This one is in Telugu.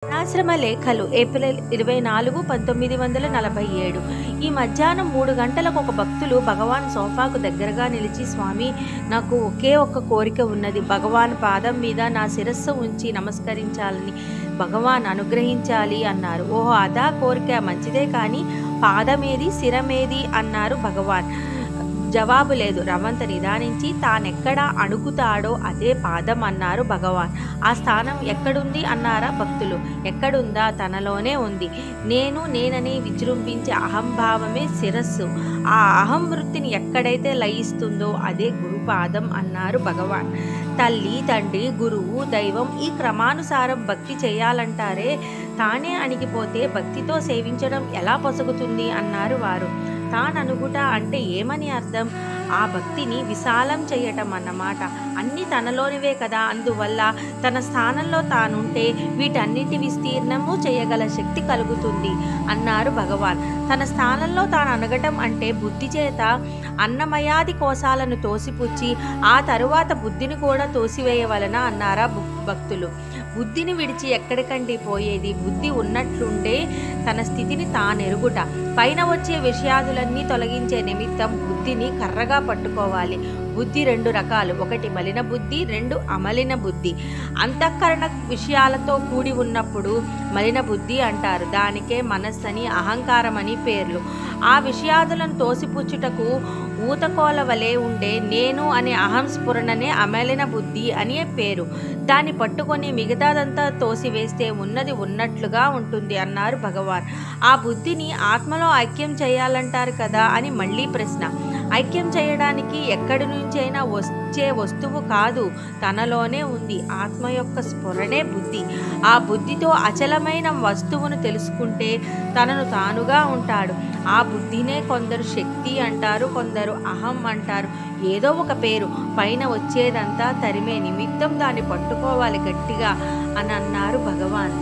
ఆశ్రమ లేఖలు ఏప్రిల్ 24, 1947. ఈ మధ్యాహ్నం 3 గంటలకు ఒక భక్తులు భగవాన్ సోఫాకు దగ్గరగా నిలిచి, స్వామి, నాకు ఒకే ఒక్క కోరిక ఉన్నది. భగవాన్ పాదం మీద నా శిరస్సు ఉంచి నమస్కరించాలని, భగవాన్ అనుగ్రహించాలి అన్నారు. ఓహో, అదా కోరిక, మంచిదే, కానీ పాదమేది, శిరమేది అన్నారు భగవాన్. జవాబు లేదు. రవంత నిదానించి, తానెక్కడ అణుకుతాడో అదే పాదం అన్నారు భగవాన్. ఆ స్థానం ఎక్కడుంది అన్నారా భక్తులు. ఎక్కడుందా? తనలోనే ఉంది. నేనని విజృంభించే అహంభావమే శిరస్సు. ఆ అహం వృత్తిని ఎక్కడైతే లయిస్తుందో అదే గురుపాదం అన్నారు భగవాన్. తల్లి, తండ్రి, గురువు, దైవం ఈ క్రమానుసారం భక్తి చేయాలంటారే, తానే అణిగిపోతే భక్తితో సేవించడం ఎలా పొసగుతుంది అన్నారు వారు. తాననుగుట అంటే ఏమని అర్థం? ఆ భక్తిని విశాలం చేయటం అన్నమాట. అన్నీ తనలోనివే కదా, అందువల్ల తన స్థానంలో తానుంటే వీటన్నిటి విస్తీర్ణము చేయగల శక్తి కలుగుతుంది అన్నారు భగవాన్. తన స్థానంలో తాను అనగటం అంటే బుద్ధి చేత అన్నమయాది కోశాలను తోసిపుచ్చి ఆ తరువాత బుద్ధిని కూడా తోసివేయవలన అన్నారా భక్తులు. బుద్ధిని విడిచి ఎక్కడికండి పోయేది? బుద్ధి ఉన్నట్లుంటే తన స్థితిని తానెరుగుట. పైన వచ్చే విషయాదులన్నీ తొలగించే నిమిత్తం బుద్ధిని కర్రగా పట్టుకోవాలి. బుద్ధి 2 రకాలు. 1 మలిన బుద్ధి, 2 అమలిన బుద్ధి. అంతఃకరణ విషయాలతో కూడి ఉన్నప్పుడు మలిన బుద్ధి అంటారు. దానికే మనస్సని, అహంకారమని పేర్లు. ఆ విషయాదులను తోసిపుచ్చుటకు ఊతకోల వలె ఉండే నేను అనే అహం స్ఫురణనే అమలిన బుద్ధి అనే పేరు. దాన్ని పట్టుకొని మిగతాదంతా తోసివేస్తే ఉన్నది ఉన్నట్లుగా ఉంటుంది అన్నారు భగవాన్. ఆ బుద్ధిని ఆత్మలో ఐక్యం చేయాలంటారు కదా అని మళ్ళీ ప్రశ్న. ఐక్యం చేయడానికి ఎక్కడి నుంచైనా వచ్చే వస్తువు కాదు, తనలోనే ఉంది. ఆత్మ యొక్క స్ఫురణే బుద్ధి. ఆ బుద్ధితో అచలమైన వస్తువును తెలుసుకుంటే తనను తానుగా ఉంటాడు. ఆ బుద్ధినే కొందరు శక్తి అంటారు, కొందరు అహం అంటారు. ఏదో ఒక పేరు. పైన వచ్చేదంతా తరిమే నిమిత్తం దాన్ని పట్టుకోవాలి గట్టిగా అని అన్నారు భగవాన్.